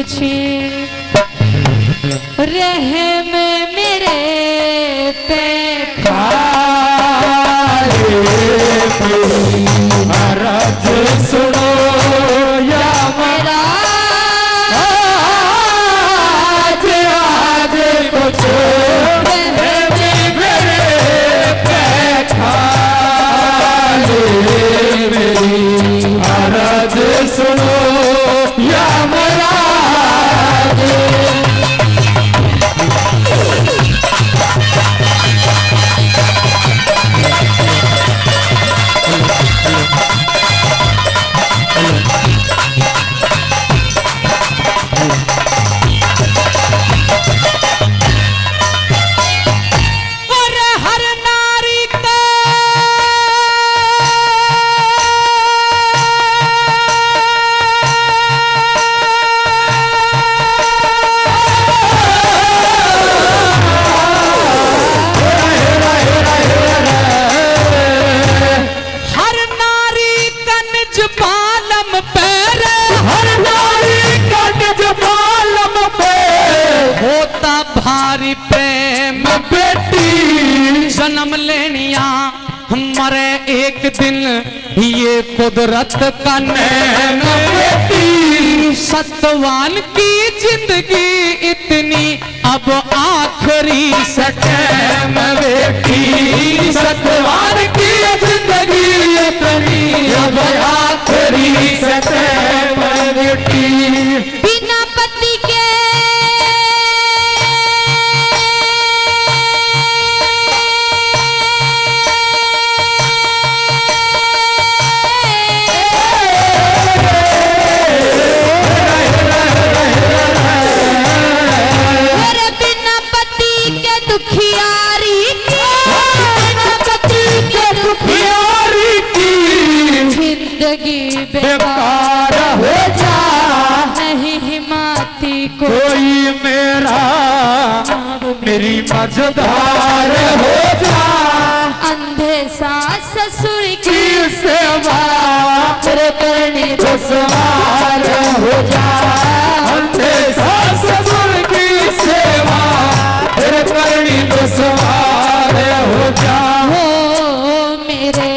पूछी रहे में मेरे पे महाराज सुनो या मेरा आज आज कुछ मेरे पे खा ले मेरी महाराज सुनो या महाराज भारी प्रेम बेटी जन्म लेनिया हमारे एक दिन ये कुदरत का नेम बेटी सतवान की जिंदगी इतनी अब आखिरी सटैम बेटी सतवान की जिंदगी इतनी अब आखिरी सटैम बेटी बिना पति के बेकार हो जा नहीं हिमाती कोई मेरा मेरी मझधार हो जा अंधे सास ससुर की सेवा करने दुश्वार हो जा अंधे सास ससुर की सेवा करनी दुश्वार हो जा हो मेरे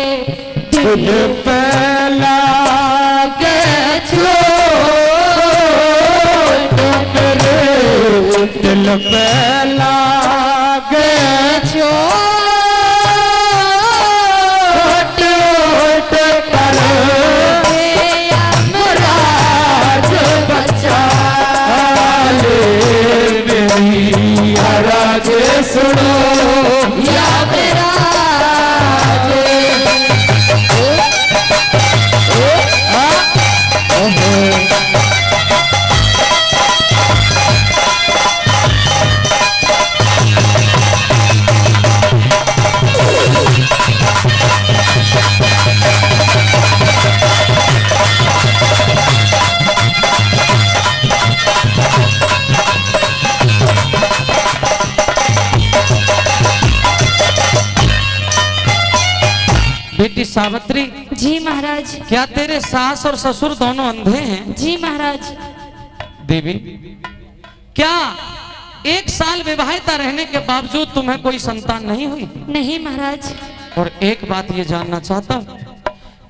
दिल पहला दिल पहला राज बचा ले मेरी राज सुनो या मेरा बेटी सावित्री जी महाराज। क्या तेरे सास और ससुर दोनों अंधे हैं? जी महाराज। देवी क्या 1 साल विवाहिता रहने के बावजूद तुम्हें कोई संतान नहीं हुई? नहीं महाराज। और एक बात ये जानना चाहता हूँ,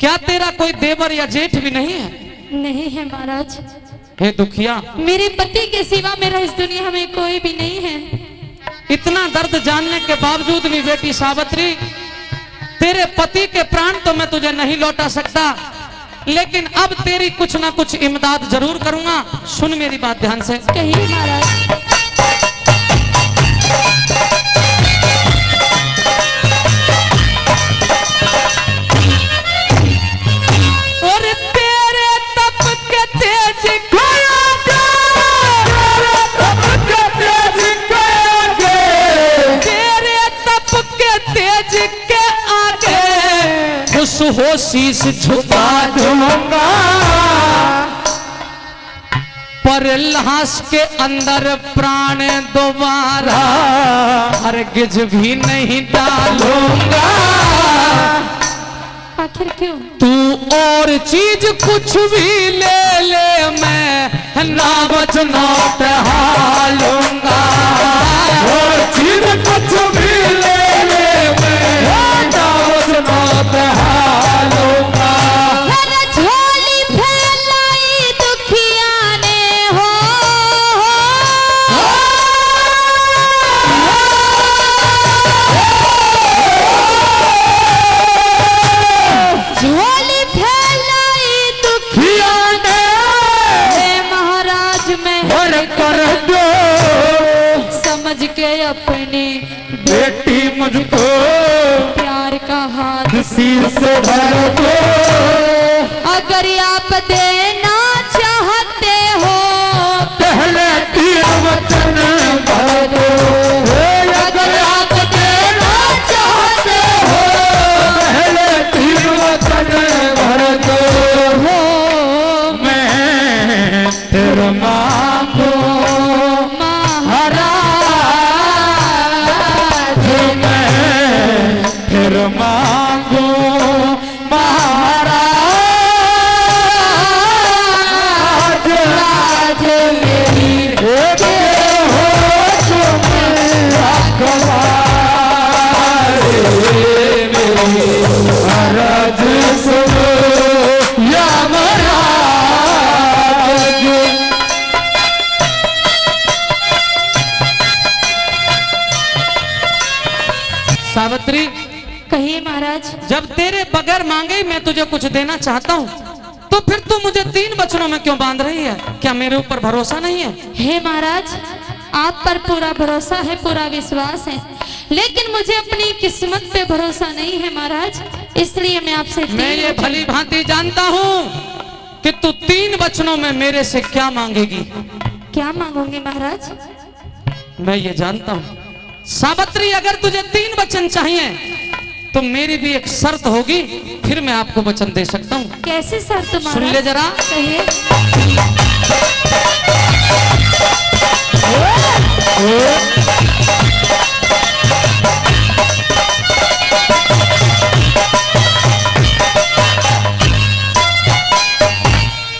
क्या तेरा कोई देवर या जेठ भी नहीं है? नहीं है महाराज। हे दुखिया, मेरे पति के सिवा मेरा इस दुनिया में कोई भी नहीं है। इतना दर्द जानने के बावजूद भी बेटी सावित्री, तेरे पति के प्राण तो मैं तुझे नहीं लौटा सकता, लेकिन अब तेरी कुछ ना कुछ इमदाद जरूर करूंगा। सुन मेरी बात ध्यान से। कहिए महाराज। और तेरे तप के तेज हो शीश झुका दूंगा, पर लाश के अंदर प्राण दोबारा हरगिज भी नहीं डालूंगा। आखिर क्यों? तू और चीज कुछ भी ले ले मैं ना बचना हालूंगा। और चीज कुछ भी ले ले मैं ना बचना हालूंगा। हर झोली फैलाई दुखिया ने हो, झोली फैलाई दुखिया ने महाराज मैं और कर दो समझ के अपनी बेटी मुझको प्यार का हाथ सिर से भर दो। अगर आप देना चाहते हो पहले 3 वचन भर दो। अगर आप देना चाहते हो पहले 3 वचन भर दो। मैं फिर मांगू महाराज, मैं फिर मांगू महाराज। राज मेरी एक हो तुम रखवारे, मेरी अरज सुनो या महाराज। सावित्री, कहिए महाराज। जब तेरे बगैर मांगे ही मैं तुझे कुछ देना चाहता हूँ, तो फिर तू मुझे 3 वचनों में क्यों बांध रही है? क्या मेरे ऊपर भरोसा नहीं है? हे महाराज, आप पर पूरा भरोसा है, पूरा विश्वास है, लेकिन मुझे अपनी किस्मत पे भरोसा नहीं है महाराज, इसलिए मैं आपसे मैं ये भली भांति जानता हूँ कि तू 3 वचनों में मेरे से क्या मांगेगी। क्या मांगोगे महाराज? मैं ये जानता हूँ सावित्री, अगर तुझे 3 वचन चाहिए तो मेरी भी एक शर्त होगी, फिर मैं आपको वचन दे सकता हूँ। कैसे शर्त महाराज? सुन ले जरा। कहिए।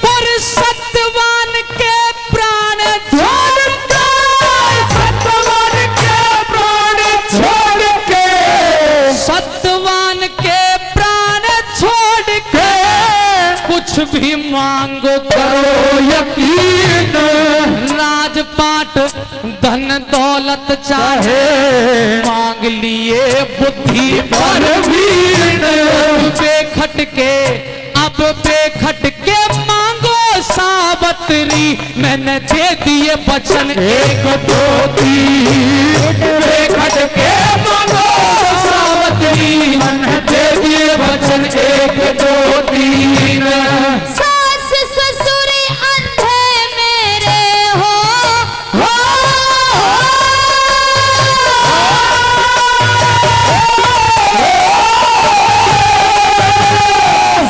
पर सत्यवान के प्राण छोड़ के, सत्यवान के प्राण छोड़ के, सत्यवान के प्राण छोड़ के कुछ भी मांगो करो यकीन, राजपाट धन दौलत चाहे मांग लिए बुद्धि पर वीर। बेखट के, अब बेखट के मांगो सावित्री, मैंने दे दिए वचन 1 2 3 बेखट के मांगो सावित्री, मैंने दे दिए वचन 1 2 3। सास ससुर अंधे मेरे हो,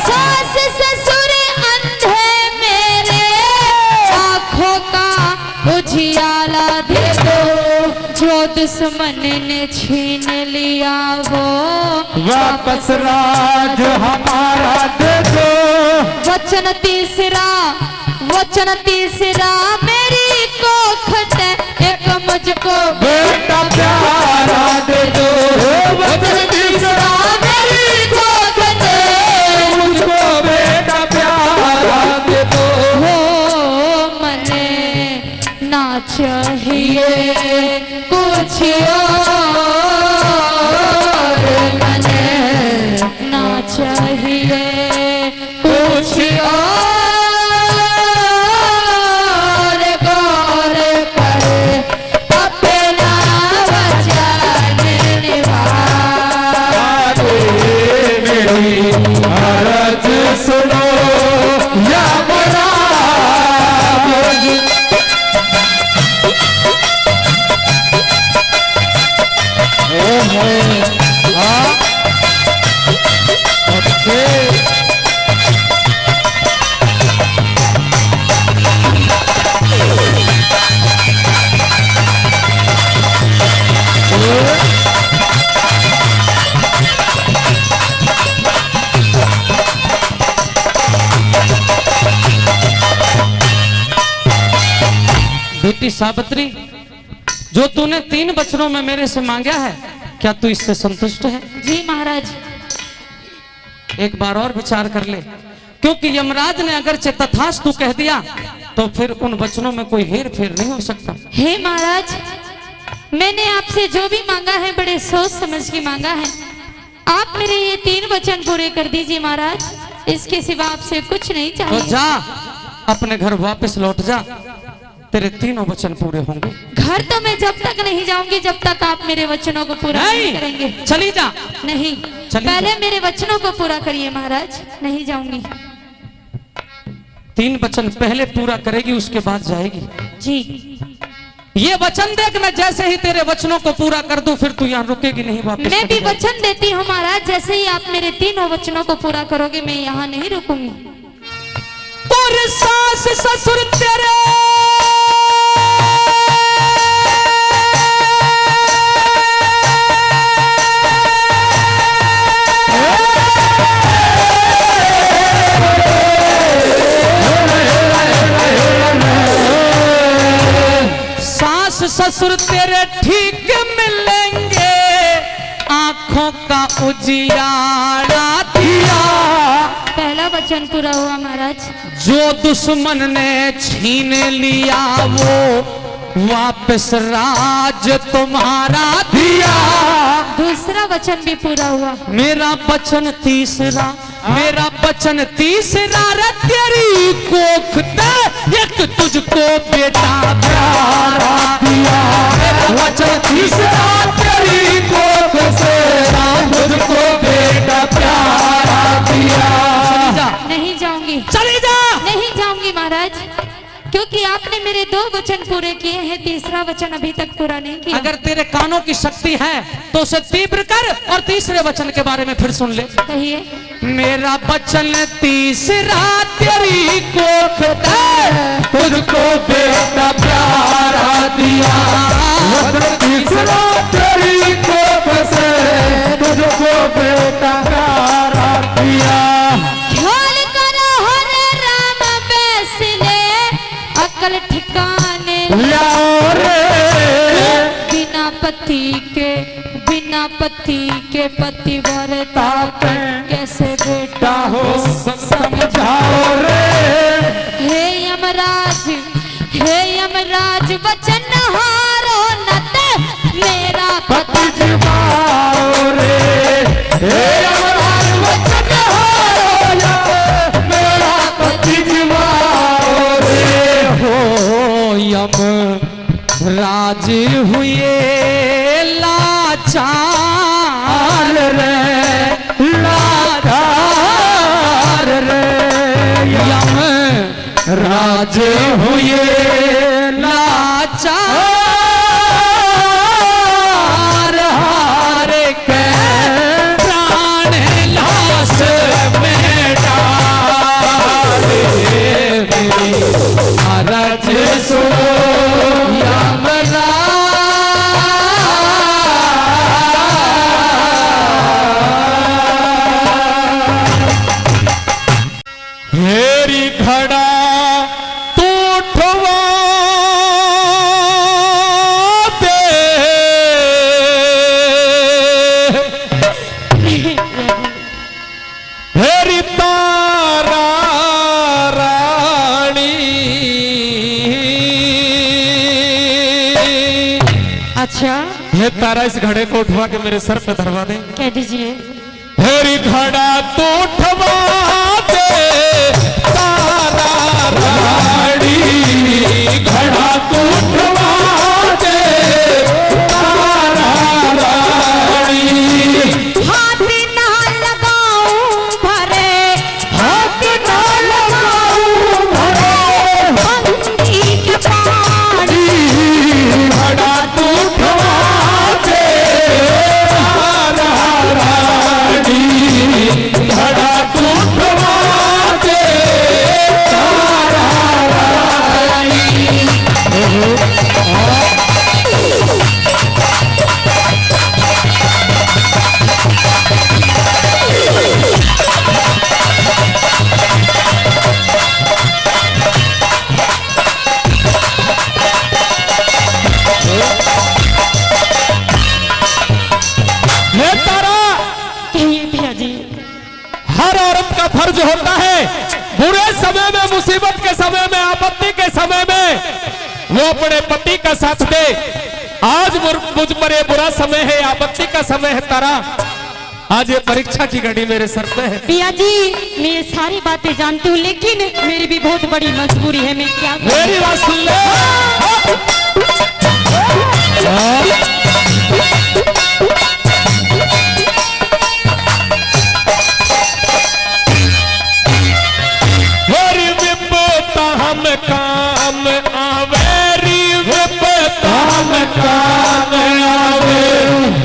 सास ससुर अंधे मेरे, आँखों का उजियाला दे दो, जो दुश्मन ने छीन लिया वो वापस राज हमारा दे दो। वचन तीसरा मेरी कोखट एक मुझको बेटा प्यारा दे दो। वचन तीसरा मेरी कोखट मुझको बेटा प्यारा दे दो। हो मने ना चाहिए कुछ और, मने ना चाहिए कुछ और, गौर कर अपना वचन निभा। मेरी अरज सुनो या महाराज। हाँ बेटी सावित्री, जो तूने 3 वचनों में मेरे से मांगा है, क्या तू इससे संतुष्ट है? जी महाराज। एक बार और विचार कर ले, क्योंकि यमराज ने अगर तथास्तु कह दिया तो फिर उन वचनों में कोई हेर फेर नहीं हो सकता। हे महाराज, मैंने आपसे जो भी मांगा है बड़े सोच समझ के मांगा है। आप मेरे ये 3 वचन पूरे कर दीजिए महाराज, इसके सिवा आपसे कुछ नहीं तो चाहिए। जा अपने घर वापस लौट जा, तेरे 3 वचन पूरे होंगे। घर तो मैं जब तक नहीं जाऊंगी जब तक आप मेरे वचनों को पूरा नहीं करेंगे। चली जा। नहीं, पहले मेरे वचनों को पूरा करिए महाराज, नहीं जाऊंगी। 3 वचन पहले पूरा करेगी, उसके बाद जाएगी। जी। ये वचन देख, मैं जैसे ही तेरे वचनों को पूरा कर दूं फिर तू यहाँ रुकेगी नहीं, वापस मैं भी वचन देती हूँ महाराज, जैसे ही आप मेरे 3 वचनों को पूरा करोगे मैं यहाँ नहीं रुकूंगी। और सास ससुर तेरे ससुर तेरे ठीक मिलेंगे, आंखों का उजियारा दिया। पहला वचन पूरा हुआ महाराज। जो दुश्मन ने छीन लिया वो वापस राज तुम्हारा दिया। दूसरा वचन भी पूरा हुआ। मेरा वचन तीसरा, मेरा वचन तीसरा रे तेरी कोख दे एक तुझको बेटा प्यारा दिया। मेरा वचन तीसरा तेरी कोख से तुझको बेटा प्यारा दिया। नहीं जाऊंगी, चली जा। नहीं जाऊंगी महाराज, क्योंकि आपने मेरे 2 वचन पूरे किए हैं, तीसरा वचन अभी तक पूरा नहीं किया। अगर तेरे कानों की शक्ति है तो उसे तीव्र कर और तीसरे वचन के बारे में फिर सुन ले। कहिए। मेरा वचन तीसरा तेरी कोख दे तुझको बेटा प्यारा दिया। तीसरा तेरी कोख से तुझको बेटा प्यारा दिया। ख्याल करो हरे राम बैसले, अकल ठिकाने लाओ रे। बिना पति के पति भरता कैसे बेटा हो समझाओ रे। हे यमराज वचन हारो न दे मेरा पति जमाओ रे। हे यमराज वचन हारो न मेरा पति जमाओ रे। हो यम राज हुए लाचार रे, लाचार रे। यम राज हुए लाचार, हार के प्राण लाश में डाले। अरज सुनो यमराज। हेरी घड़ा तूठवा दे, हेरी तारा रानी। अच्छा हे तारा, इस घड़े को उठवा के मेरे सर पे धरवा दे। कह दीजिए। हेरी घड़ा तो उठवा दे तारा रानी, घड़ा तो उठवा दे तारा रानी। हाथ ना लगाऊं भरे, हाथ ना लगाऊं भरे, बंदी के पानी। घड़ा तो उठवा दे तारा रानी, घड़ा तो उठवा समय में, मुसीबत के समय में, आपत्ति के समय में वो अपने पति का साथ दे। आज मुझ पर ये बुरा समय है, आपत्ति का समय है तारा, आज ये परीक्षा की घड़ी मेरे सर पे है। पिया जी मैं ये सारी बातें जानती हूँ, लेकिन मेरी भी बहुत बड़ी मजबूरी है, मैं क्या करूं? मेरी बात सुन ले। मेरी विपदा हम काम आवे, विपदा हम काम आवे,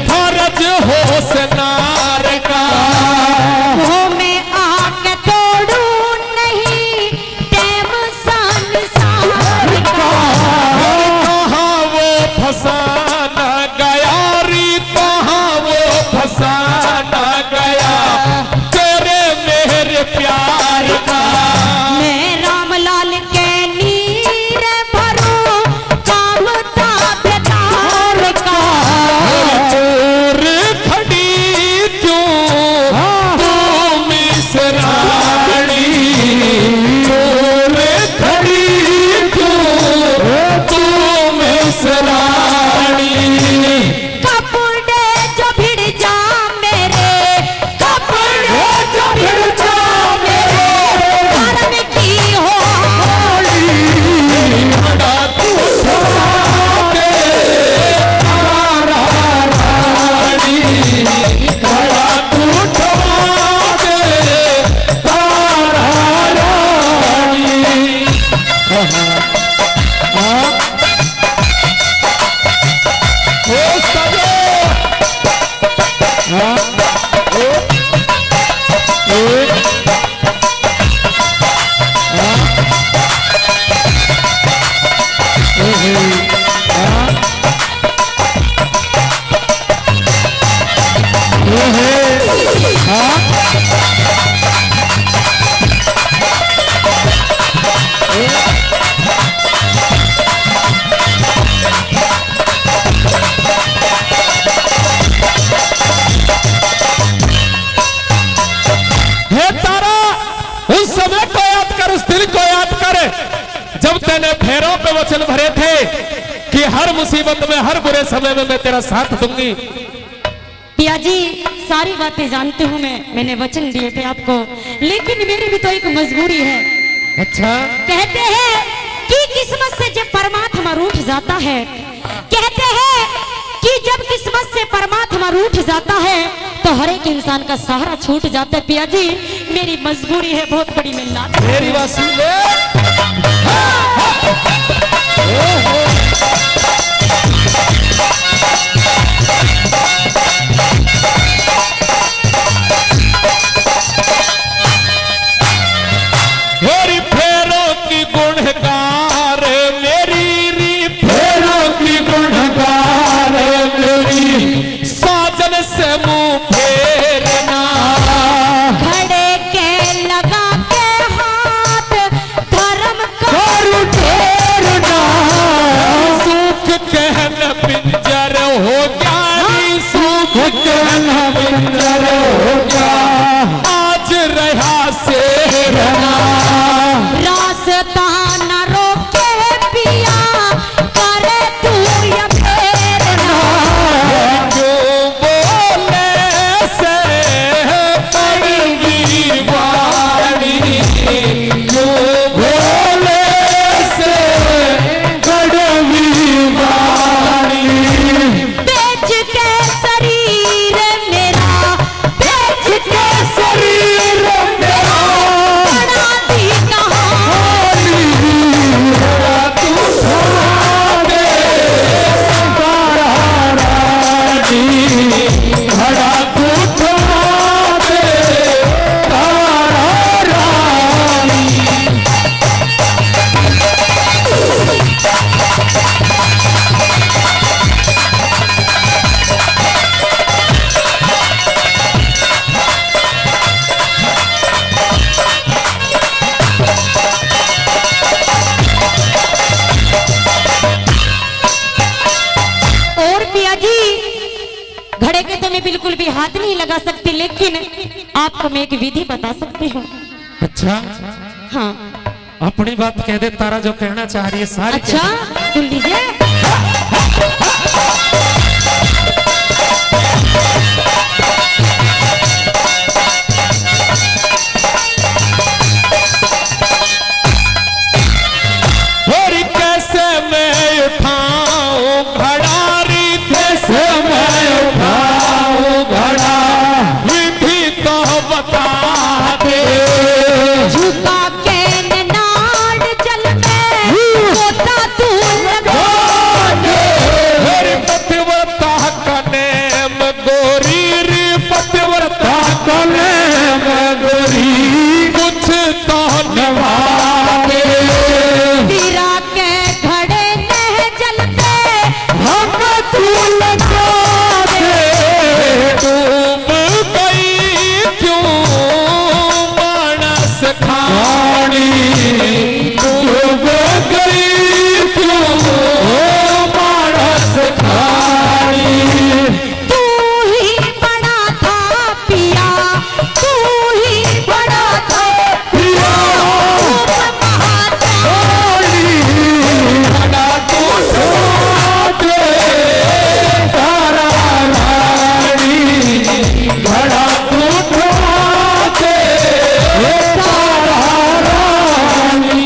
फर्ज होशनार का वो मैं आके तोड़ूं नहीं टेम संसार का। कहाँ वो फसाना गया री, कहाँ वो फसाना गया तेरे मेरे प्यार का। मैं रामलाल के नीर भरूं काम ताबेदार का। दूर खड़ी क्यों तू मिसरानी, दूर खड़ी क्यों तू मिसरानी। कपड़े जो भिड़ जा मेरे, कपड़े जो भिड़ जा मेरे, धर्म की होली। बड़ा तू साके तारा रानी, बड़ा तू ठवाके तारा रानी। ओ सजो हे तारा, उस समय को याद कर, उस दिल को याद कर जब तेने फेरों पे वचन भरे थे कि हर मुसीबत में, हर बुरे समय में मैं तेरा साथ दूंगी। पिया जी सारी बातें जानती हूँ मैंने वचन दिए थे आपको, लेकिन मेरी भी तो एक मजबूरी है। अच्छा, कहते हैं कि किस्मत से जब परमात्मा रूठ जाता है, कहते हैं कि जब किस्मत से परमात्मा रूठ जाता है तो हर एक इंसान का सहारा छूट जाता है। पिया जी मेरी मजबूरी है बहुत बड़ी, मिलना मेरी बात सुन ले। मेरी फेरों की गुणगार मेरी री, फेरों की गुणगार मेरी, साजन से मुंह फेरना। खड़े के लगा के हाथ धर्म का फेरना, सुख कहन पिंजर हो गया, सुख कहन पिंजर हो गया, आज रहा से रहना। रास्ता न रोके पिया करे तू या फेरना। क्यों बोले से पड़गी वाणी, क्यों बोले से कड़वी वाणी। बेच के शरीर मेरा, बेच के शरीर मेरा बना दी कहानी। बड़ा तू साके तारा रानी, बड़ा तू साके तारा रानी। और पिया जी घड़े के तो मैं बिल्कुल भी हाथ नहीं लगा सकती, लेकिन आपको मैं एक विधि बता सकती हूँ। अच्छा, हाँ अपनी बात कह दे तारा, जो कहना चाह रही है सारी कह अच्छा दे। सुन लीजिए। और कैसे मैं उठाऊं घड़ा री, कैसे मैं उठाऊं घड़ा, विधि तो बता दे। झुका के नाड़ जल में गोता तू लगा दे। मेरी पतिव्रता का नेम गोरी रे, पतिव्रता का नेम गोरी, कुछ तो निभा दे। हीरा के घड़े नह जलते हम तू लगा दे। डूब गई क्यों मानस खानी, डूब गई क्यों मानस खानी। तू ही बड़ा था पिया, तू ही बड़ा था पिया महादेव। घड़ा तू दे तारा रानी, घड़ा तू दे तारा रानी।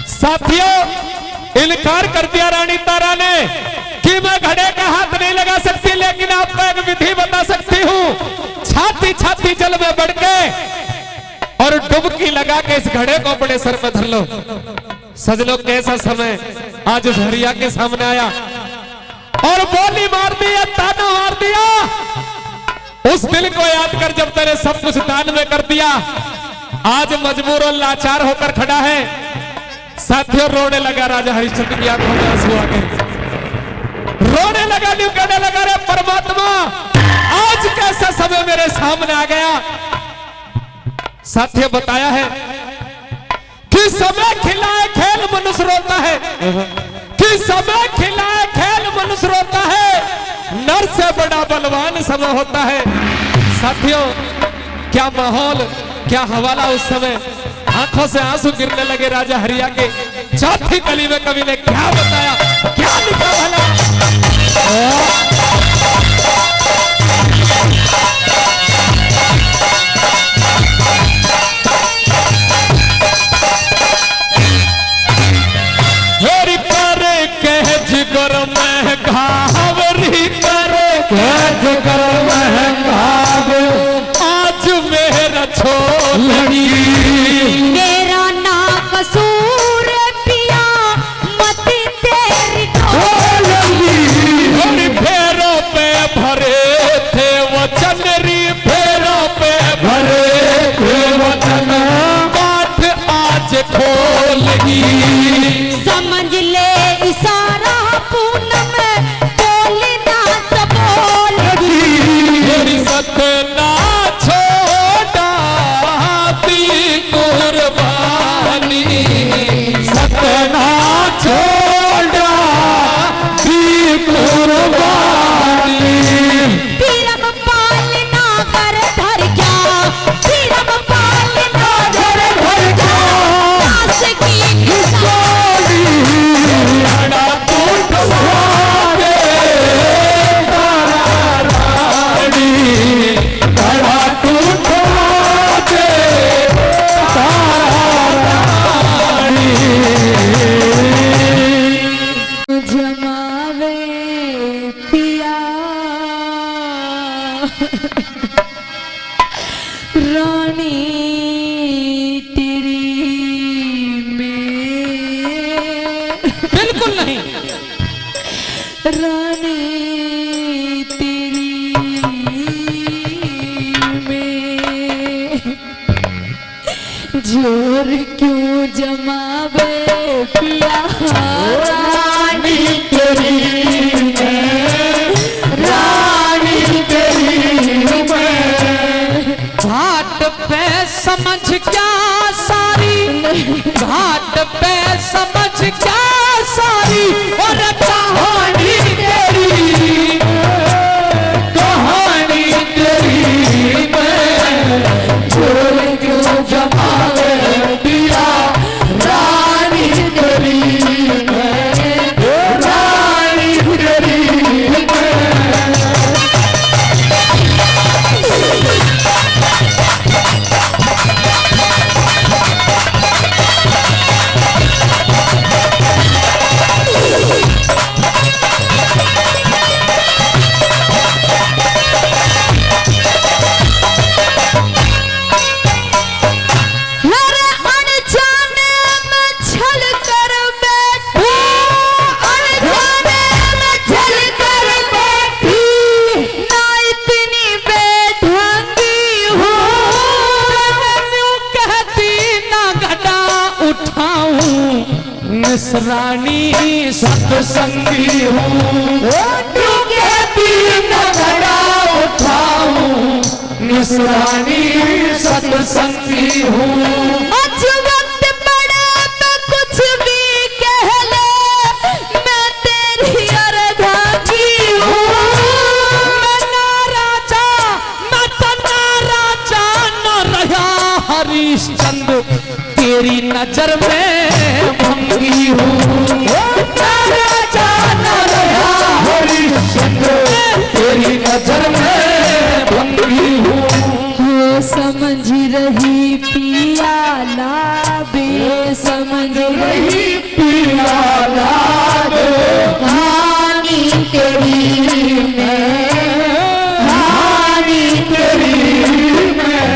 साथियों, इनकार कर दिया रानी तारा ने कि मैं घड़े का हाथ नहीं लगा सकती, लेकिन आपको एक विधि बता सकती हूँ। छाती छाती जल में बढ़ के और डुबकी लगा के इस घड़े को अपने सर पे धर लो। सजनो, कैसा समय आज उस हरिया के सामने आया और बोली मार दी, ताना मार दिया। उस दिल को याद कर जब तेरे सब कुछ दान में कर दिया। आज मजबूर और लाचार होकर खड़ा है। साथियों, रोने लगा राजा हरिश्चंद्र की आंखों में आंसू आ गए। रोने लगा, न्यू कहने लगा, रे परमात्मा, आज कैसा समय मेरे सामने आ गया। साथियों, बताया है कि समय खिलाए खेल मनुष्य रोता है, कि समय खिलाए खेल मनुष्य रोता है, नर से बड़ा बलवान समय होता है। साथियों, क्या माहौल, क्या हवाला उस समय। आंखों से आंसू गिरने लगे राजा हरिया के। चौथी कली में कवि ने क्या बताया, क्या लिखा भला। मेरी पर कह जिगर में घावरी करे, कह जिगर में घाव, आज मेरा छोड़ी। मेरा ना कसूर पिया, मत तेरी ढोलकी। फेरों पे भरे थे वचन री, फेरों पे भरे थे वचन, पाठ आज खोलगी। समझ ले इशारा पूनम, बोलना सबोल। मेरी सतना छोड़ा दी कुर्बानी, सतना छोड़ा दी कुर्बानी। पीरम पालना कर धर क्या, पीरम पालना कर धर क्या, दास की घड़ा तू ढवा दे तारा रानी, घड़ा तू ढवा दे तारा रानी। जमावे पिया रानी तेरी में, बिल्कुल नहीं। रानी तेरी क्यों जमावे पिया रानी तेरी मैं, रानी तेरी मैं। घाट पे समझ क्या सारी, घाट पे समझ क्या सारी, और कहानी तेरी, कहानी तेरी मैं, छोड़ क्यों जमावे पिया रानी तेरी मैं, रानी तेरी मैं। मेरे अनजाने में छल कर बैठी, अनजाने में छल कर बैठी, ना इतनी बेढंगी हूँ, क्यों कहती ना घटा उठाऊं, निसरानी सत्संगी हूँ, क्यों कहती न घड़ा उठाऊं, निसरानी सत्संगी हूँ। आज वक्त पड़े तो कुछ भी कह ले, मैं तेरी अर्धांगी हूँ। मैं ना राजा, मैं तो ना राजा न रहा हरिश्चंद्र, तेरी नजर में भंगी हूँ। ना राजा न रहा हरिश्चंद्र, तेरी नजर में भंगी हूँ। हो समझ रही पिया ला बे समझ रही पिया लाग कहानी तेरी मैं, कहानी तेरी मैं।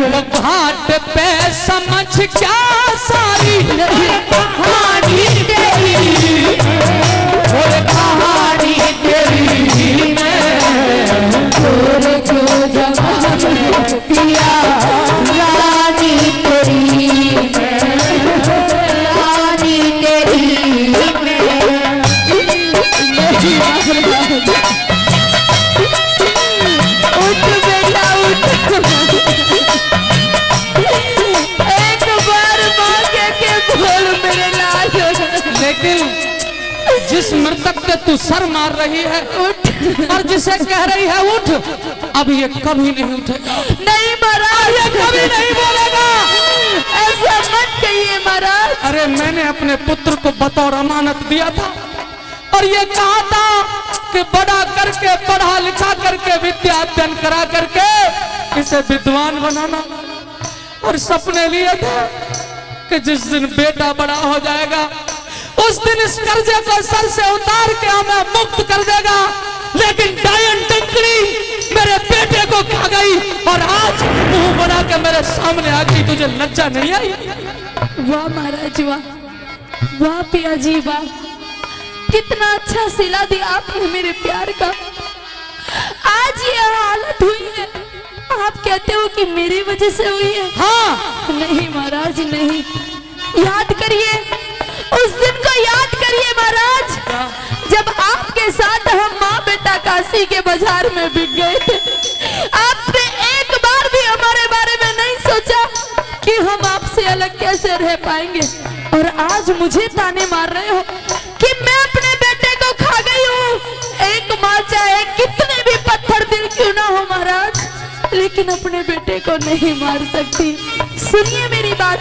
वो घाट पे समझ क्या सारी, कहानी तेरी और कहानी तेरी मैं, छोड़ क्यों जमावे पिया रानी तेरी मैं, रानी तेरी मैं। उठ बेटा उठ, एक बार मांगे के बोल मेरे लाल। लेकिन जिस मृतक पे तू सर मार रही है और जिसे कह रही है उठ, अब ये कभी नहीं उठेगा, नहीं महाराज, ये कभी नहीं बोलेगा। ऐसा मत कहिए महाराज। अरे मैंने अपने पुत्र को बतौर अमानत दिया था और ये कहा था कि बड़ा करके, पढ़ा लिखा करके, विद्या अध्ययन करा करके इसे विद्वान बनाना, और सपने लिए थे कि जिस दिन बेटा बड़ा हो जाएगा उस दिन इस कर्जे को सर से उतार के हमें मुक्त कर देगा। लेकिन डायन टंकरी मेरे बेटे को खा गई और आज मुंह बना के मेरे सामने आ गई। तुझे लज्जा नहीं आई? वाह महाराज वाह, वाह पिया जी वाह, कितना अच्छा सिला दिया आपने मेरे प्यार का। आज ये हालत हुई है, आप कहते हो कि मेरी वजह से हुई है? हाँ। नहीं महाराज नहीं, याद करिए उस दिन को, याद करिए महाराज, जब आपके साथ हम माँ बेटा काशी के बाजार में बिक गए थे। आपने एक बार भी हमारे बारे में नहीं सोचा कि हम आपसे अलग कैसे रह पाएंगे, और आज मुझे ताने मार रहे हो कि मैं अपने बेटे को खा गई हूँ। एक माँ चाहे कितने भी पत्थर दिल क्यों ना हो महाराज, लेकिन अपने बेटे को नहीं मार सकती। सुनिए मेरी बात,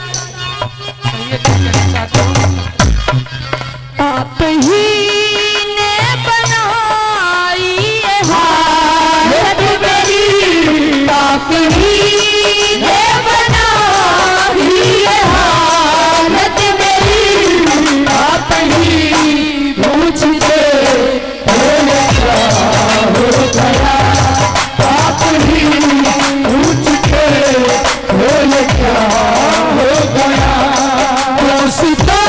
आप ही ने बनाई ये हालत मेरी, आप ही ने बनाई ये हालत मेरी, आप ही पूछते हो गया, आप ही पूछते हो क्या हो गया। सीता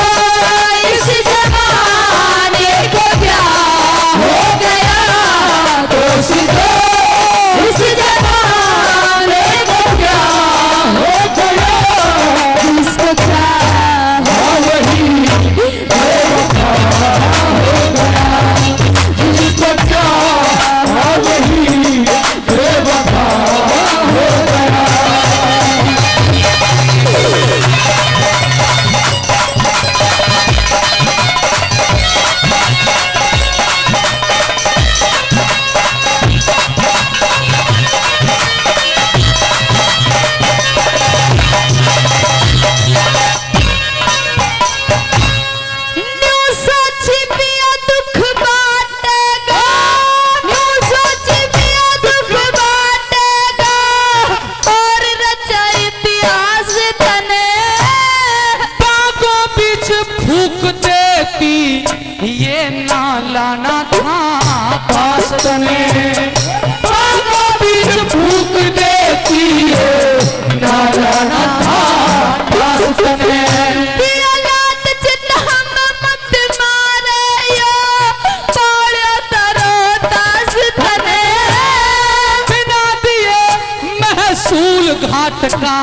सूल घाट का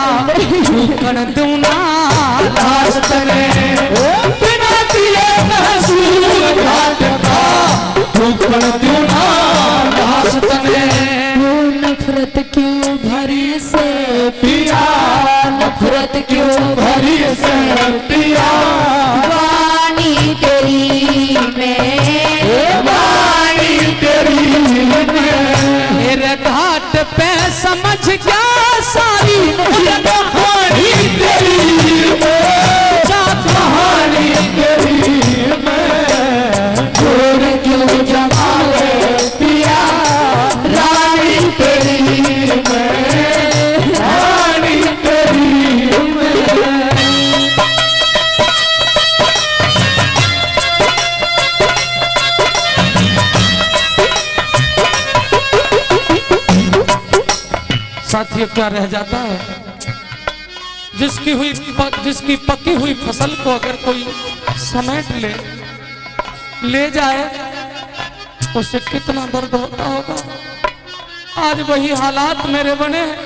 कर दूं ना लाश तले, बिना दिए महसूल घाट का कर दूं ना लाश तले। नफरत क्यों भरी से पिया नफरत क्यों भरी से पिया, वाणी तेरी में, वाणी तेरी में, मेरे घाट पे समझ क्या सारी कहानी तेरी में, कहानी तेरी में, छोड़ क्यों जमावे पिया रानी तेरी में, रानी तेरी में। साथियों क्या रह जाता है जिसकी पकी हुई फसल को अगर कोई समेट ले जाए उसे कितना दर्द होता होगा। आज वही हालात मेरे बने हैं।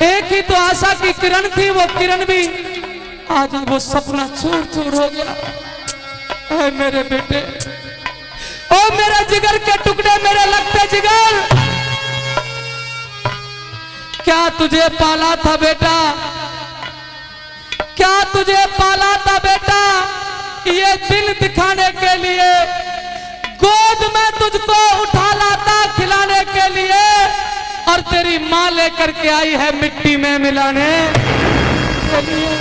एक ही तो आशा की किरण थी, वो किरण भी आज वो सपना चूर चूर हो गया। ऐ मेरे बेटे, ओ मेरा जिगर के टुकड़े, मेरे लगते जिगर, क्या तुझे पाला था बेटा, क्या तुझे पाला था बेटा ये दिन दिखाने के लिए, गोद में तुझको उठा लाता खिलाने के लिए, और तेरी माँ लेकर के आई है मिट्टी में मिलाने के लिए।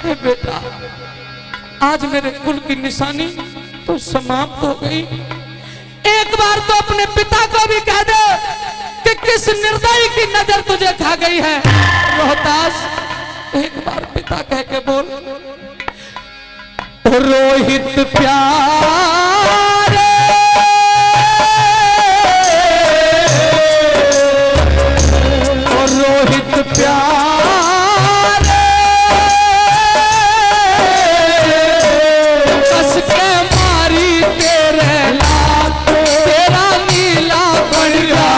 हे बेटा, आज मेरे कुल की निशानी तो समाप्त हो गई। एक बार तो अपने पिता को भी कह दे कि किस निर्दयी की नजर तुझे खा गई है रोहतास। एक बार पिता कह के बोल, रोहित प्यारे, रोहित प्यारे, कस के मारी तेरे लात, तेरा नीला बढ़िया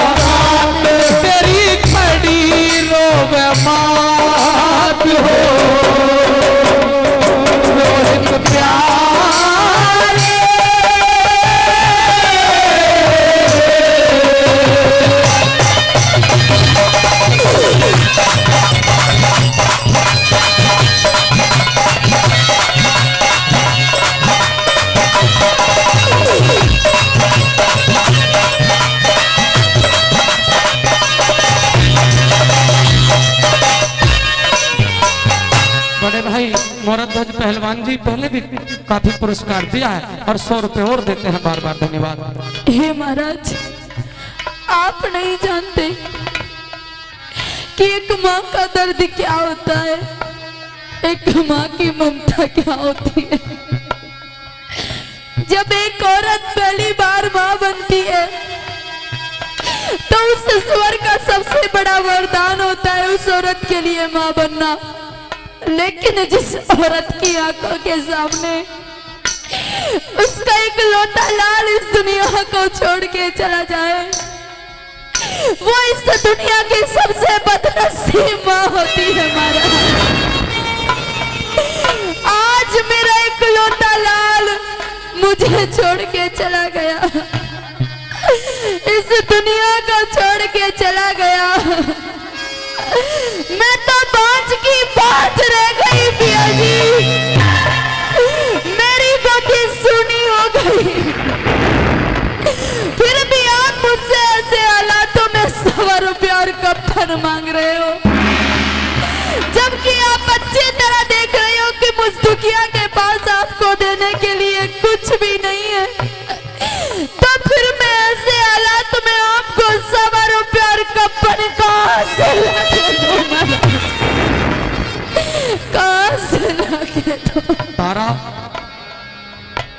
तेरी खड़ी रोवे मात हो, रोहित प्यारे। बड़े भाई मोहरध्वज पहलवान जी पहले भी काफी पुरस्कार दिया है और 100 रुपए और देते हैं, बार बार धन्यवाद। हे महाराज, आप नहीं जानते कि एक माँ का दर्द क्या होता है, एक माँ की ममता क्या होती है। जब एक औरत पहली बार माँ बनती है तो उस ईश्वर का सबसे बड़ा वरदान होता है उस औरत के लिए माँ बनना। लेकिन जिस औरत की आंखों के सामने उसका एक लौटा लाल इस दुनिया को छोड़ के चला जाए, वो इस दुनिया की सबसे बदनसीब माँ होती है महाराज। आज मेरा एक लौटा लाल मुझे छोड़ के चला गया, इस दुनिया को छोड़ के चला गया। मैं तो बाँझ की बात रह गई पिया जी, मेरी गोदी सुनी हो गई। फिर भी आप मुझसे ऐसे हालातों में 100 रुपया और कफन मांग रहे हो, जबकि आप अच्छी तरह देख रहे हो कि मुझ दुखिया के पास आपको देने के लिए कुछ भी नहीं है। तो फिर मैं ऐसे हालात में आपको 100 रुपया और कफन कहाँ से लाके दो? तारा,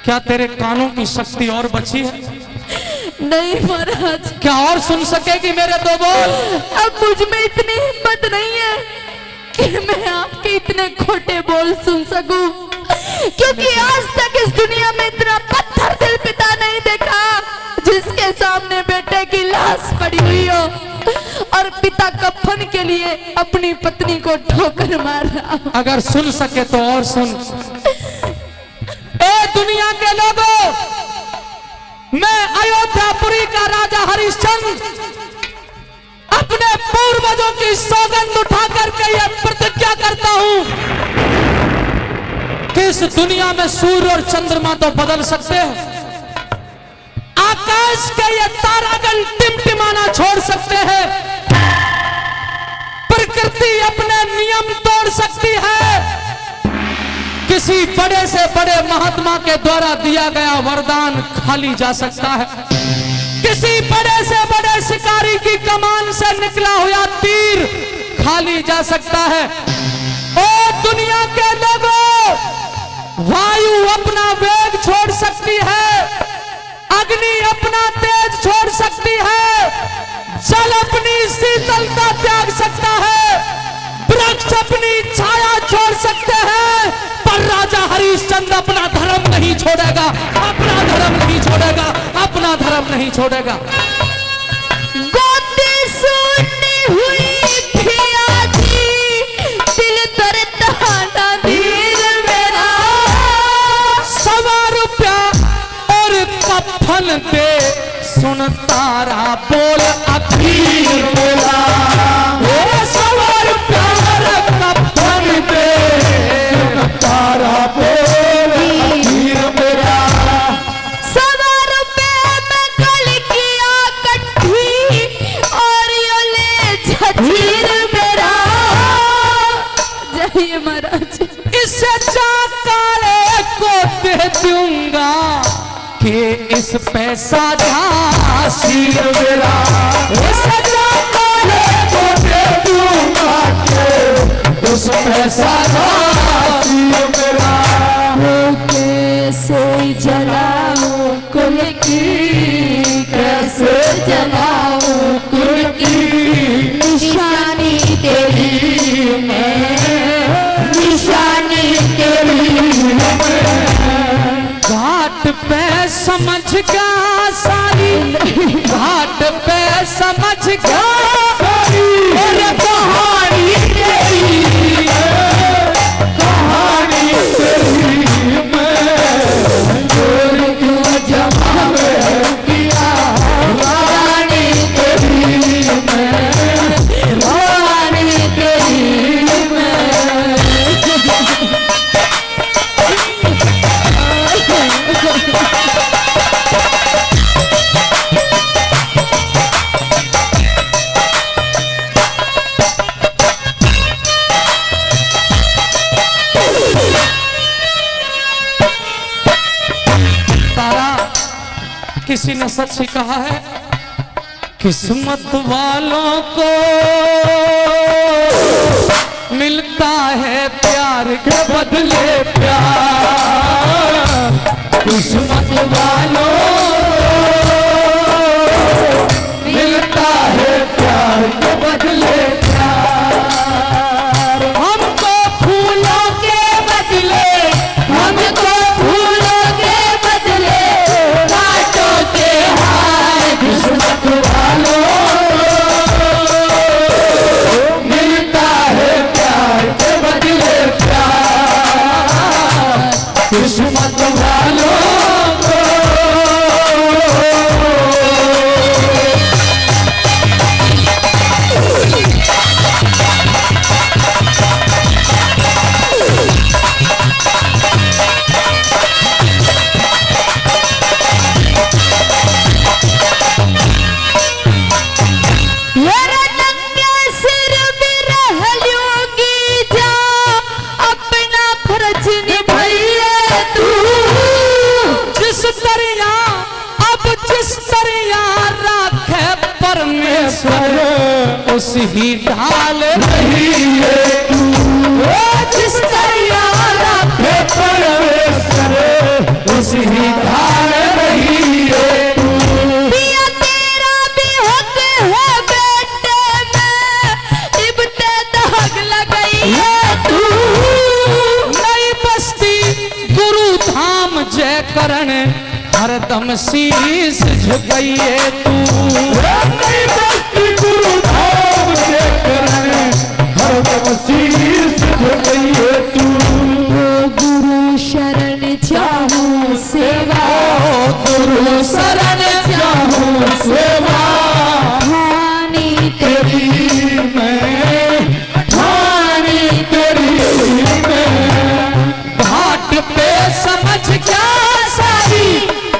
क्या तेरे कानों की शक्ति और बची है? नहीं महाराज। क्या और सुन सकेगी मेरे दो बोल? अब मुझ में इतनी हिम्मत नहीं है कि मैं आपके इतने खोटे बोल सुन सकूं, क्योंकि आज तक इस दुनिया में इतना पत्थर दिल पिता नहीं देखा जिसके सामने बेटे की लाश पड़ी हुई हो और पिता कफन के लिए अपनी पत्नी को ठोकर मार रहा हो। अगर सुन सके तो और सुन। ए दुनिया के लोगों, मैं अयोध्यापुरी का राजा हरिश्चंद्र अपने पूर्वजों की सौगंध उठाकर के यह प्रतिज्ञा करता हूं कि इस दुनिया में सूर्य और चंद्रमा तो बदल सकते हैं, आकाश के ये तारागण टिमटिमाना छोड़ सकते हैं, प्रकृति अपने नियम तोड़ सकती है, किसी बड़े से बड़े महात्मा के द्वारा दिया गया वरदान खाली जा सकता है, किसी बड़े से बड़े शिकारी की कमान से निकला हुआ तीर खाली जा सकता है। ओ दुनिया के लोगों, वायु अपना वेग छोड़ सकती है, अग्नि अपना तेज छोड़ सकती है, जल अपनी शीतलता त्याग सकता है, वृक्ष अपनी छाया छोड़ सकते हैं, पर राजा हरिश्चंद्र अपना धर्म नहीं छोड़ेगा, अपना धर्म नहीं छोड़ेगा, अपना धर्म नहीं छोड़ेगा। गोदी सुनी हुई पिया जी, दिल तरता ना दिल मेरा, 100 रुपया और कफन पे सुन तारा बोल अखीर मेरा, 100 रुपया और कफन पे सुन तारा बोल अखीर मेरा, 100 रुपए में कल किया कट्ठी और यो ले झजीर मेरा। जय महाराज। इसे काले को दे दूंगा कि इस पैसा झांसी मेरा, इसे काले को दे दूंगा कि इस पैसा झांसी मेरा, कैसे जलाऊं कुल की, कैसे जलाऊं कुल की, निशानी तेरी मैं, निशानी तेरी मैं। घाट पे समझ का सारी, घाट पे समझ का सारी, और कहानी तेरी, कहानी तेरी मैं, जोड़ क्यों जमा किया, रानी तेरी मैं, रानी तेरी मैं। किसी ने सच ही कहा है, किस्मत वालों को मिलता है प्यार के बदले प्यार, किस्मत वालों को मिलता है प्यार के बदले प्यार, हमको फूलों के बदले, हमको फूलों के बदले कांटों के हाय, किस्मत वालों मिलता है प्यार के बदले प्यार, किस्मत वालों को। उस ही ढाल रही है तू, जिस दरिया रखे परमेश्वर उस ही ढाल रही है तू। पिया तेरा भी हक है बेटे में, इब्ते दाग लगाई है तू। नई बस्ती गुरु धाम जय करण हर हरदम शीश झुकाइए तू। नहीं भक्ति गुरु धाम के करने हरदम शीश झुकाइए तू। गुरु शरण चाहूं सेवा, गुरु शरण चाहूं सेवा हानि तेरी मैं, ठानी तेरी मैं। घाट पे समझ क्या सारी,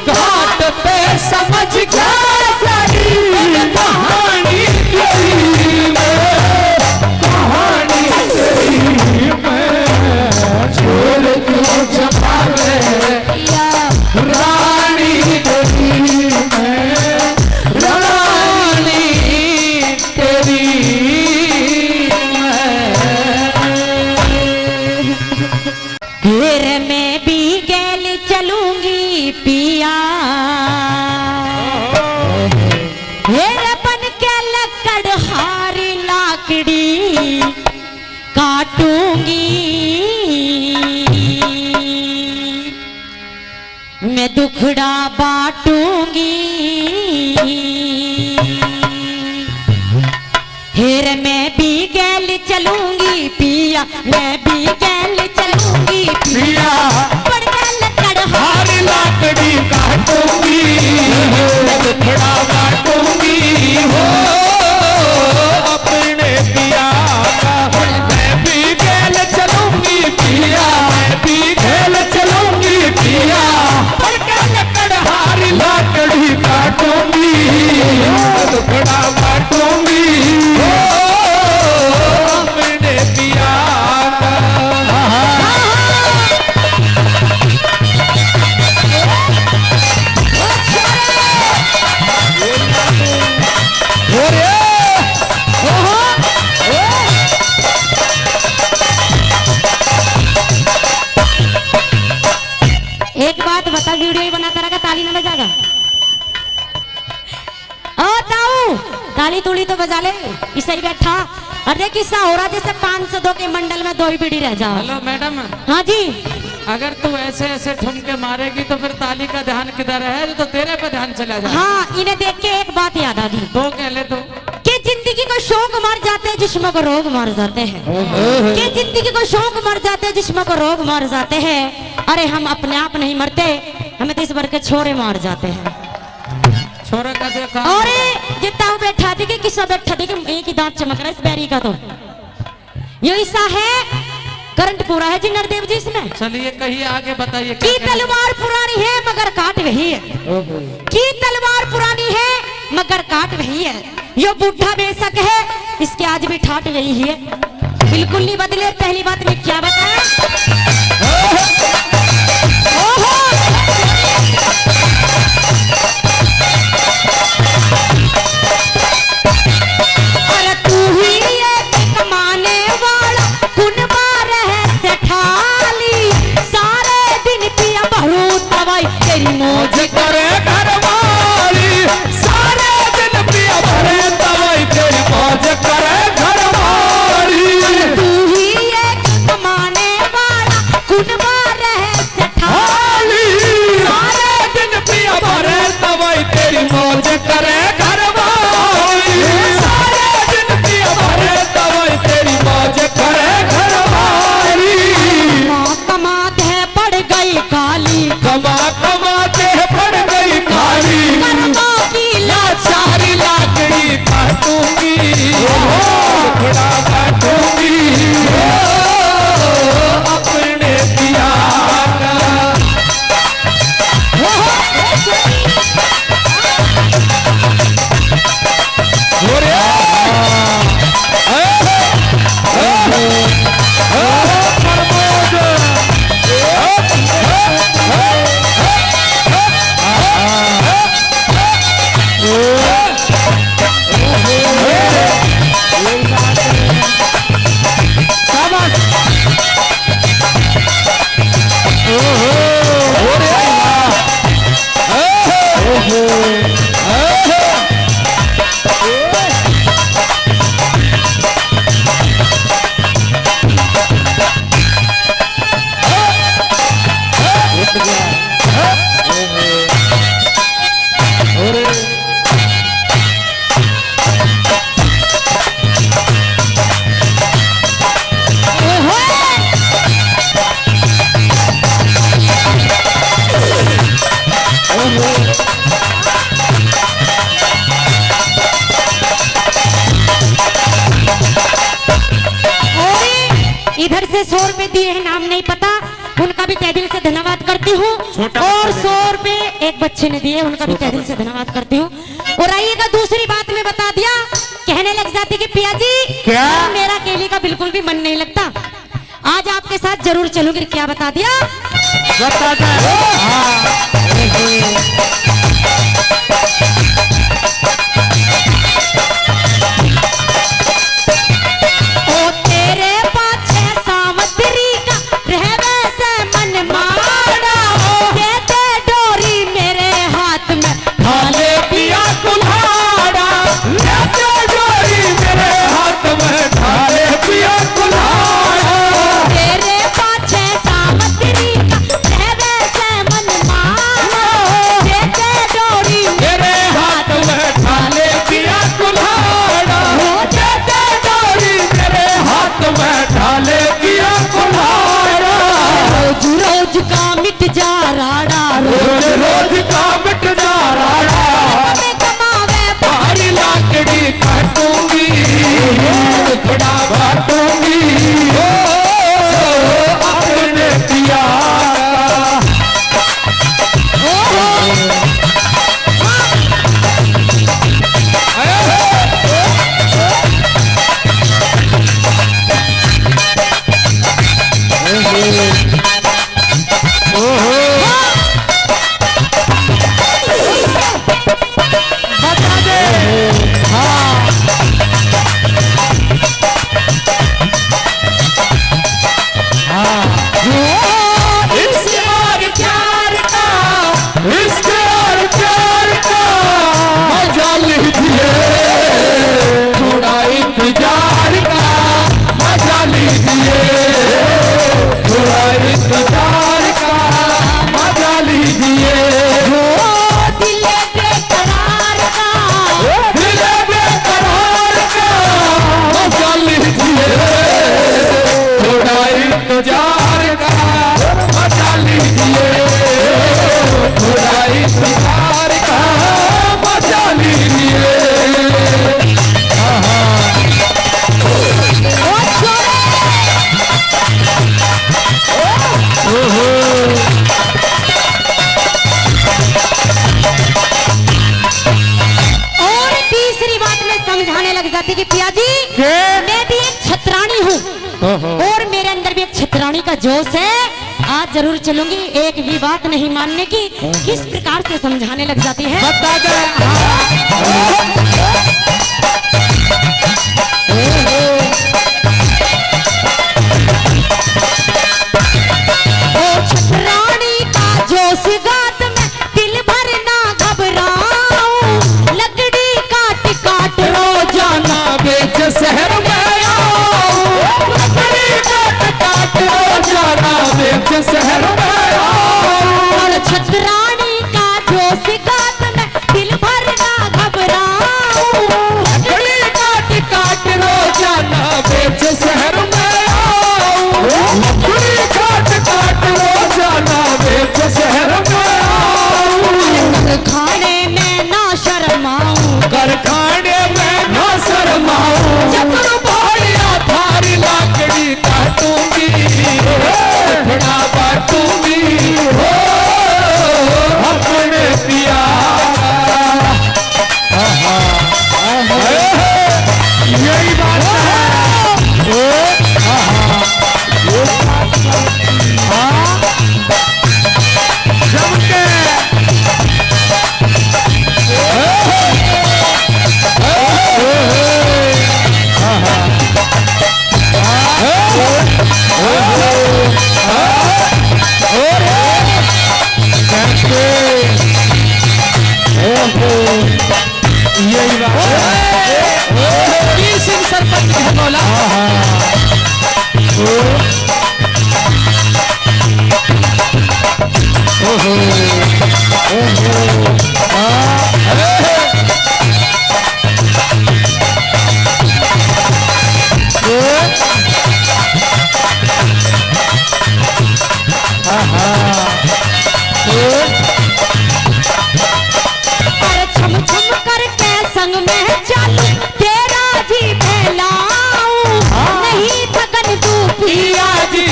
घाट पे समझ क्या सारी कहानी तेरी मैं, कहानी तेरी मैं। छोड़ क्यों जमावे या रानी तेरी मैं, रानी तेरी फिर मैं भी गैल चलूंगी पिया, फिर बन के लकड़हारी लाकड़ी काटूंगी। मैं दुखड़ा बांटूंगी, फिर मैं भी गैल चलूंगी पिया, मैं भी गैल चलूंगी पिया। पड़ गया लकड़हार हारी लाकड़ी काटूंगी, दुखड़ा बांटूंगी हो अपने पिया का। मैं भी गैल चलूंगी पिया, मैं भी गैल चलूंगी पिया। पर क्या लकड़हारी लाकड़ी काटूंगी, दुखड़ा बांटूंगी हो अपने पिया का। एक बात बता, वीडियो ही बनाता रहेगा ताली न बजागा? ओ ताऊ, ताली तुली तो बजा ले, इसे ही बैठा। अरे किस्सा हो रहा जैसे 502 के मंडल में 2 ही बीड़ी रह जाओ। हेलो मैडम, हाँ जी। अगर तू ऐसे ऐसे ठुमके मारेगी तो फिर ताली का ध्यान किधर है, तो तेरे पे ध्यान चला जाए। हाँ, इन्हें देख के एक बात याद आ गई तो कह ले तो कि जिंदगी को शौक मर जाते हैं, जिस्म को रोग मर जाते हैं। कि जिंदगी को शौक मर जाते हैं, जिस्म को रोग मर जाते हैं। अरे हम अपने आप नहीं मरते, हमें देश भर के छोरे मार जाते हैं। छोरा का देखा और जितना बैठा थी कि किस्सा बैठा थी कि एक ही दांत चमक रहा है इस बैरी का। तो ये हिस्सा है, करंट पूरा है जी नरदेव जी इसमें। चलिए कहिए आगे बताइए। की तलवार पुरानी है मगर काट वही है, की तलवार पुरानी है मगर काट वही है। यो बूढ़ा बेशक है, इसके आज भी ठाट वही है, बिल्कुल नहीं बदले। पहली बात में क्या बताया, अरे तू ही एक कमाने वाला कुनबा रहे से ठाली। सारे दिन पिया भरू तवाई तेरी मौज करे घरवाली, सारे दिन पिया भरे तवाई तेरी मौज करे घरवाली। तू ही एक कमाने वाला कुनबा रहे जिसने 100 रुपए दिए हैं, नाम नहीं पता, उनका भी तहे दिल से धन्यवाद करती हूँ। छोटा और बच्चा 100 रुपए एक बच्चे ने दिए, उनका भी तहे दिल से धन्यवाद करती हूँ। और आइएगा, दूसरी बात मैं बता दिया, कहने लग जाती कि पिया जी क्या? मेरा अकेले का बिल्कुल भी मन नहीं लगता, आज आपके साथ जरूर चलूंगी। क्या बता दिया? बता दे। ओ तेरे पाछे सावत्री का रहवे से मन मारा, दे दे डोरी मेरे हाथ में ढाले पिया कुल्हाड़ा, लेके डोरी मेरे हाथ में, ढाले पिया कुल्हाड़ा। तेरे पाछे सावत्री का रहवे से मन मारा, दे दे डोरी मेरे हाथ में, ढाले पिया कुल्हाड़ा, लेके डोरी मेरे हाथ में, ढाले पिया कुल्हाड़ा। रोज रोज का मिट जा राड़ा, रोज रोज का मिट जा राड़ा, में कमावे भारी लाकड़ी काटूंगी, टुकड़ा बांटूंगी, ओ अपने पिया बता दे। इसके और प्यार का, इसके और प्यार का मजा लीजिए, थोड़ा इंतजार का मजा लीजिए, थोड़ा इंतजार का मजा लीजिए। दिल बेकरार का, दिल बेकरार का मजा लीजिए, थोड़ा इंतजार का मजा लीजिए, थोड़ा इंतजार का मजा लीजिए। ओ छोरे और तीसरी बात मैं समझाने लग जाती कि पिया जी मैं भी एक छतरानी हूँ और मेरे अंदर भी एक छतरानी का जोश है, आज जरूर चलूंगी। एक भी बात नहीं मानने की, किस प्रकार से समझाने लग जाती है। बता दे। ओ छतरानी का जोश गात में दिल भर ना घबराऊं, लकड़ी काट काट रोजाना बेच शहर में आओ, लकड़ी काट काट रोजाना बेच शहर में आओ। और छतरानी का जोश गात में दिल भर ना घबराऊं, लकड़ी काट काट रोजाना बेच शहर में आओ, लकड़ी काट काट रोजाना बेच शहर में आओ। खाने में ना शर्माऊं, कारखाने में ना शर्माऊं, चक्र भाड़िया थारी लाकड़ी काटूंगी, टुकड़ा बांटूंगी, हो अपने पिया। यही बात है। जम के यही बात वीर सिंह सरपंच है मौला। और छम छम करके संग में चालू तेरा जी फैलाऊं, नहीं थकन तू पिया पिया जी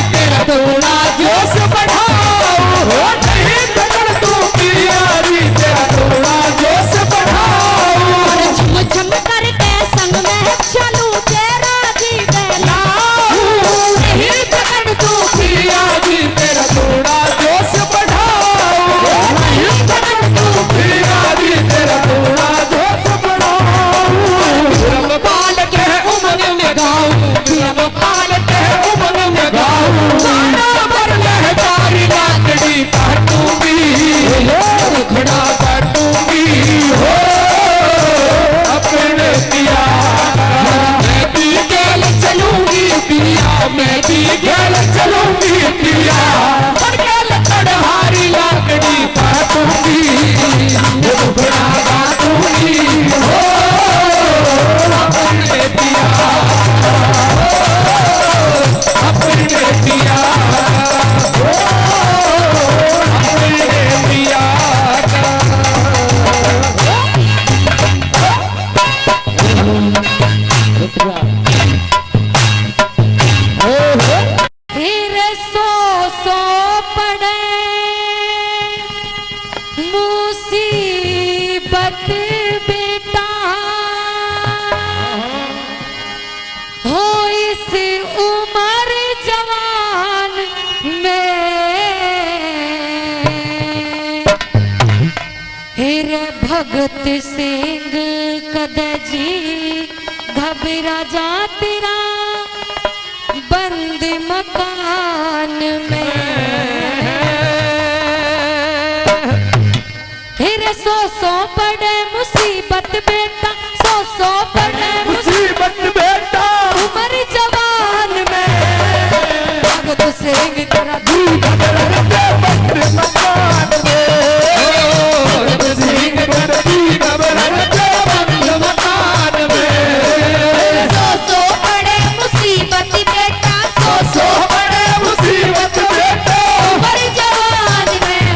थोड़ा जोश बढ़ाओ, हो नहीं झगड़ तू प्यारी तेरा थोड़ा जोश बढ़ाओ। और झुम झुम करके संग में चलूं तेरा जी बहलाऊं, नहीं झगड़ तू प्यारी तेरा थोड़ा जोश बढ़ाओ, नहीं झगड़ तू प्यारी तेरा थोड़ा जोश बढ़ाओ। रब पाल के उमंग में गाऊं, रब पाल के उमंग में गाऊं, गाना पर लहकारी लाकड़ी काटूंगी, रुखड़ा काटूंगी हो अपने पिया। मैं भी गैल चलूंगी पिया, मैं भी गैल चलूंगी पिया, और गैल तड़हारी लाकड़ी काटूंगी, रुखड़ा काटूंगी हो अपने पिया, अपने पिया, अपने पिया। फिर सो पड़े मुसीबत बेटा, हो इस उम्र जवान में, फिर भगत सिंह कदजी घबरा जा तेरा बंद मकान में। फिर सो पड़े मुसीबत बेटा, सो पड़े मुसीबत बेटा उम्र जवान में, भगत सिंह तेरा घबरा के बंद मकान में, भगत सिंह करती घबरा के बंद मकान में। सो पड़े मुसीबत बेटा, सो बड़े मुसीबत बेटा उम्र जवान में,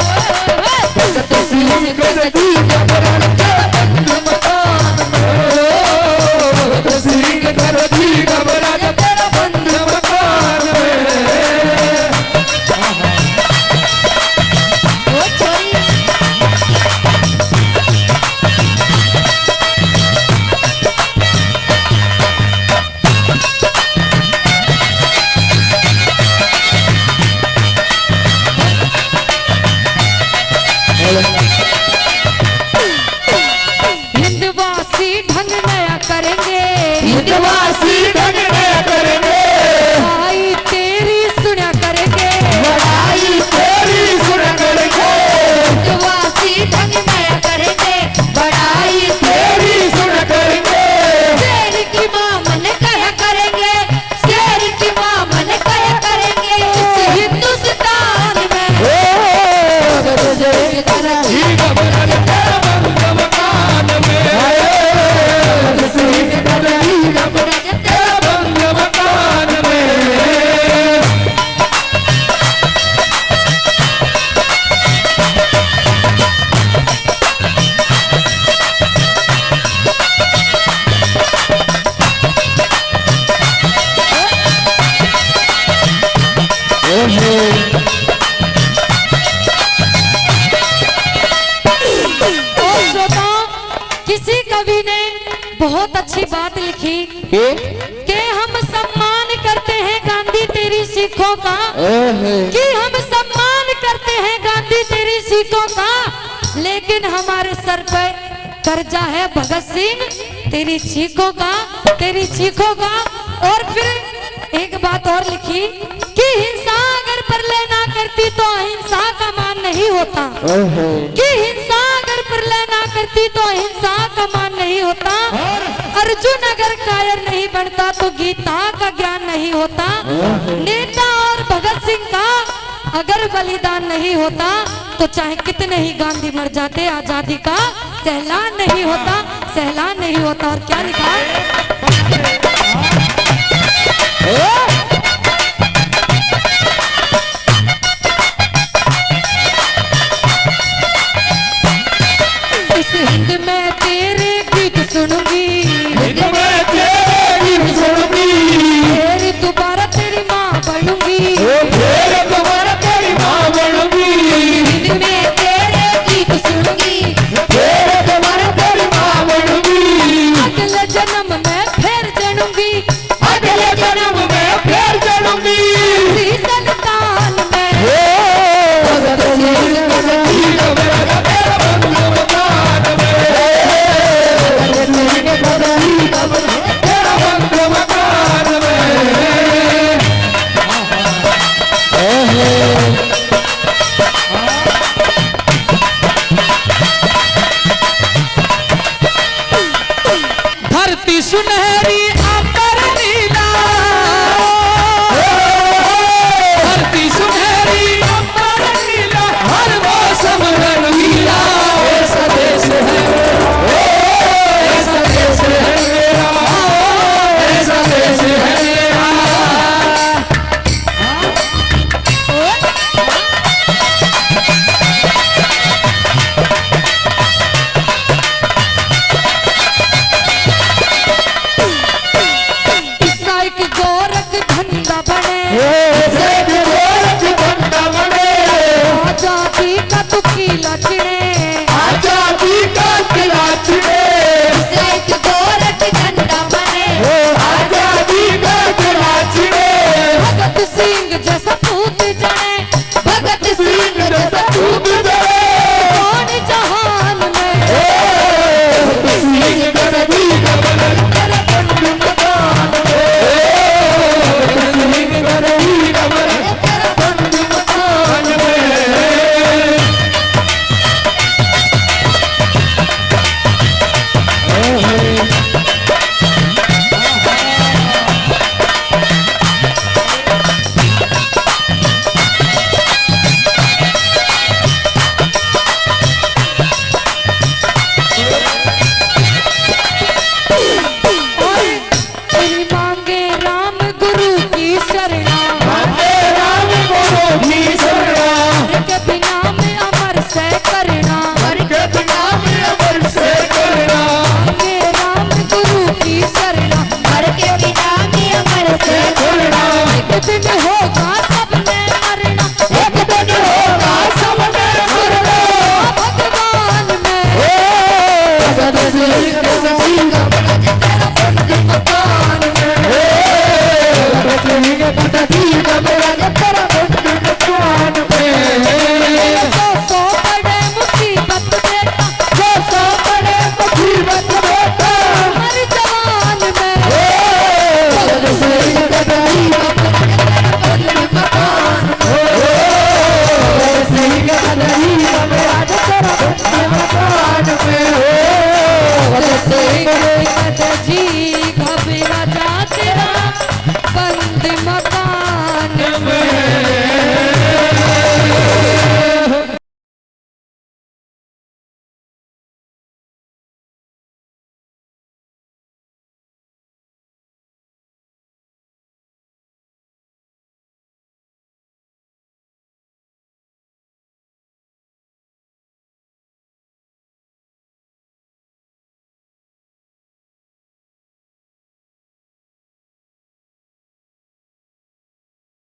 भगत सिंह करती घबरा के बंद मकान में, भगत सिंह करती घबरा के बंद मकान में। ओ छोरी हिंदवासी ढंग नया करेंगे, हिंदवासी ढंग नया करेंगे, भाई तेरी सुना करेंगे, बड़ाई तेरी सुना करेंगे, हिंदवासी ढंग नया करेंगे, बड़ाई तेरी सुना करेंगे। शेर की माँ मन कया करेंगे, शेर की माँ मन कया करेंगे, इस हिंदुस्तान में भगत सिंह करती घबरा के बंद मकान में, भगत सिंह करती घबरा के बंद मकान में। और श्रोताओ, किसी कवि ने बहुत अच्छी बात लिखी कि हम सम्मान करते हैं गांधी तेरी सीखों का, कि हम सम्मान करते हैं गांधी तेरी सीखों का, लेकिन हमारे सर पर कर्जा है भगत सिंह तेरी चीखों का, तेरी चीखों का। और फिर एक बात और लिखी कि हिंसा अगर प्रलय ना करती तो अहिंसा का मान नहीं होता, कि हिंसा अगर प्रलय ना करती तो अहिंसा का मान नहीं होता, अर्जुन अगर कायर नहीं बनता तो गीता का ज्ञान नहीं होता, नेता और भगत सिंह का अगर बलिदान नहीं होता तो चाहे कितने ही गांधी मर जाते आजादी का सहलान नहीं होता, सहलान नहीं होता। और क्या लिखा इस हिंद में तेरे गीत सुनूंगी, हिंद में तेरे गीत सुनूंगी, फिर दोबारा तेरी माँ बनूंगी, फिर धरती सुनहरी